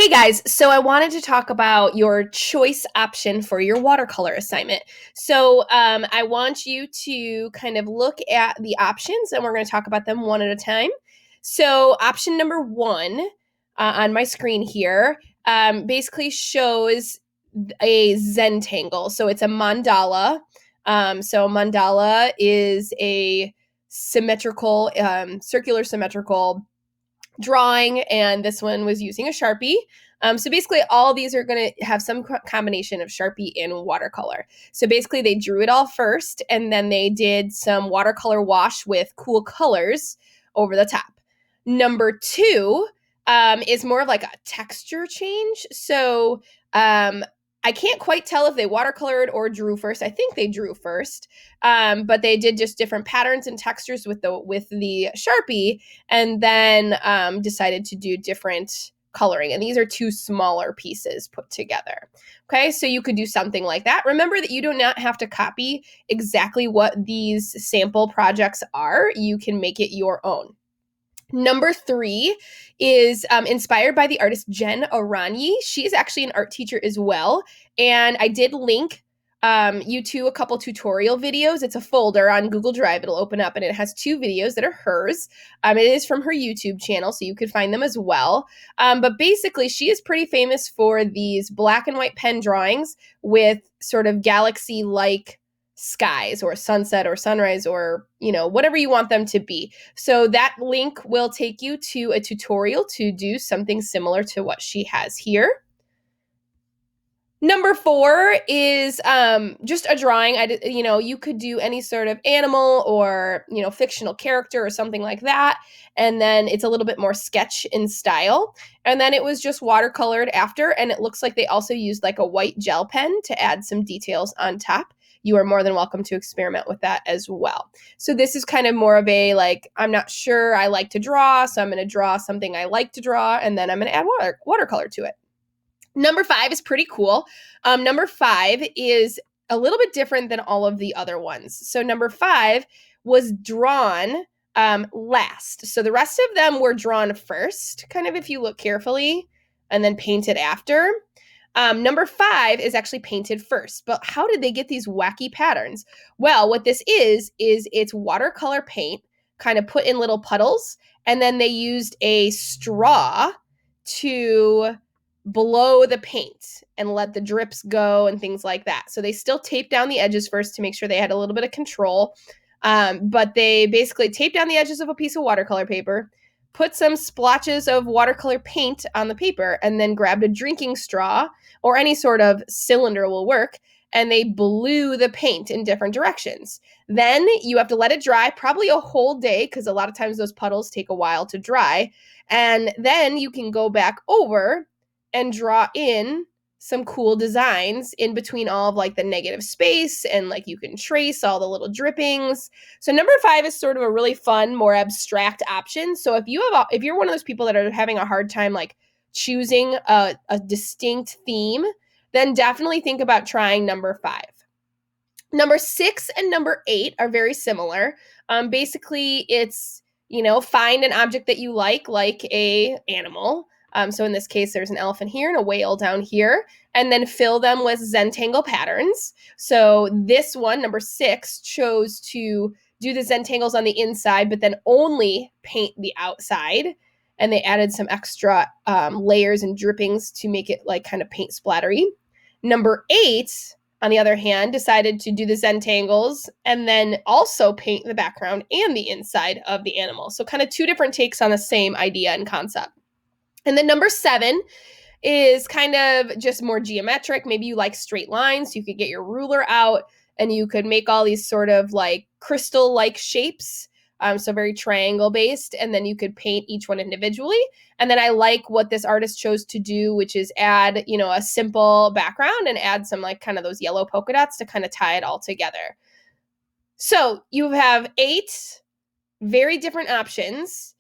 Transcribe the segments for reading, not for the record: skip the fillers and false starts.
Hey guys, so I wanted to talk about your choice option for your watercolor assignment. I want you to kind of look at the options and we're going to talk about them one at a time. So, option number one on my screen here basically shows a Zentangle. So, it's a mandala. Mandala is a symmetrical, circular symmetrical drawing, and this one was using a Sharpie. So basically, all of these are going to have some combination of Sharpie and watercolor. So basically, they drew it all first, and then they did some watercolor wash with cool colors over the top. Number two is more of like a texture change. I can't quite tell if they watercolored or drew first. I think they drew first, but they did just different patterns and textures with the Sharpie, and then decided to do different coloring. And these are two smaller pieces put together. Okay, so you could do something like that. Remember that you do not have to copy exactly what these sample projects are. You can make it your own. Number three is inspired by the artist Jen Aranyi. She is actually an art teacher as well. And I did link you to a couple tutorial videos. It's a folder on Google Drive. It'll open up and it has two videos that are hers. It is from her YouTube channel, so you could find them as well. But basically, she is pretty famous for these black and white pen drawings with sort of galaxy-like skies or sunset or sunrise or, whatever you want them to be. So that link will take you to a tutorial to do something similar to what she has here. Number four is just a drawing. You could do any sort of animal or, fictional character or something like that. And then it's a little bit more sketch in style. And then it was just watercolored after. And it looks like they also used like a white gel pen to add some details on top. You are more than welcome to experiment with that as well. So this is kind of more of a I'm not sure, I like to draw, so I'm going to draw something I like to draw, and then I'm going to add watercolor to it. Number five is pretty cool. Number five is a little bit different than all of the other ones. So number five was drawn last. So the rest of them were drawn first, kind of if you look carefully, and then painted after. Number five is actually painted first. But how did they get these wacky patterns? Well, what this is it's watercolor paint kind of put in little puddles, and then they used a straw to blow the paint and let the drips go and things like that. So they still taped down the edges first to make sure they had a little bit of control. But they basically taped down the edges of a piece of watercolor paper, put some splotches of watercolor paint on the paper, and then grabbed a drinking straw or any sort of cylinder will work, and they blew the paint in different directions. Then you have to let it dry, probably a whole day, because a lot of times those puddles take a while to dry. And then you can go back over and draw in some cool designs in between all of like the negative space, and like you can trace all the little drippings. So number five is sort of a really fun, more abstract option. So if you're one of those people that are having a hard time like choosing a distinct theme, then definitely think about trying number five. Number six and number eight are very similar. Basically, it's find an object that you like a animal. So in this case, there's an elephant here and a whale down here, and then fill them with Zentangle patterns. So this one, number six, chose to do the Zentangles on the inside, but then only paint the outside. And they added some extra layers and drippings to make it like kind of paint splattery. Number eight, on the other hand, decided to do the Zentangles and then also paint the background and the inside of the animal. So kind of two different takes on the same idea and concept. And then number seven is kind of just more geometric. Maybe you like straight lines. You could get your ruler out and you could make all these sort of like crystal-like shapes. So very triangle based. And then you could paint each one individually. And then I like what this artist chose to do, which is add, a simple background and add some like kind of those yellow polka dots to kind of tie it all together. So you have eight very different options.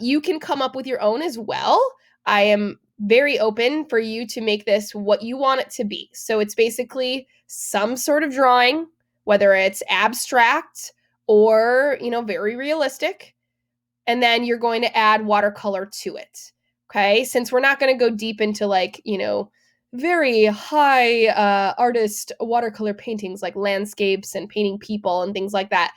You can come up with your own as well. I am very open for you to make this what you want it to be. So it's basically some sort of drawing, whether it's abstract or, very realistic. And then you're going to add watercolor to it. Okay, since we're not going to go deep into like, very high artist watercolor paintings like landscapes and painting people and things like that.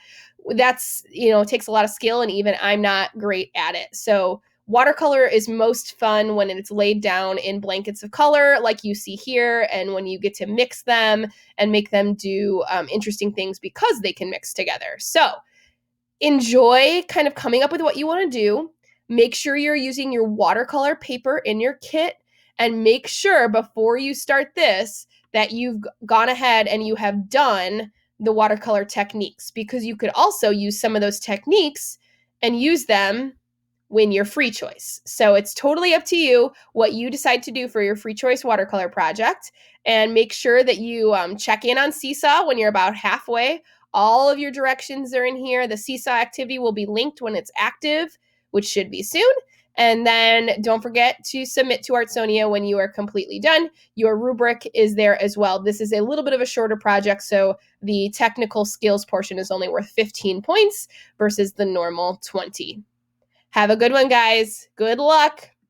That's, it takes a lot of skill, and even I'm not great at it. So watercolor is most fun when it's laid down in blankets of color like you see here, and when you get to mix them and make them do interesting things because they can mix together. So enjoy kind of coming up with what you want to do. Make sure you're using your watercolor paper in your kit, and make sure before you start this that you've gone ahead and you have done the watercolor techniques, because you could also use some of those techniques and use them when you're free choice. So it's totally up to you what you decide to do for your free choice watercolor project. And make sure that you check in on Seesaw when you're about halfway. All of your directions are in here. The Seesaw activity will be linked when it's active, which should be soon. And then don't forget to submit to Artsonia when you are completely done. Your rubric is there as well. This is a little bit of a shorter project, so the technical skills portion is only worth 15 points versus the normal 20. Have a good one, guys. Good luck.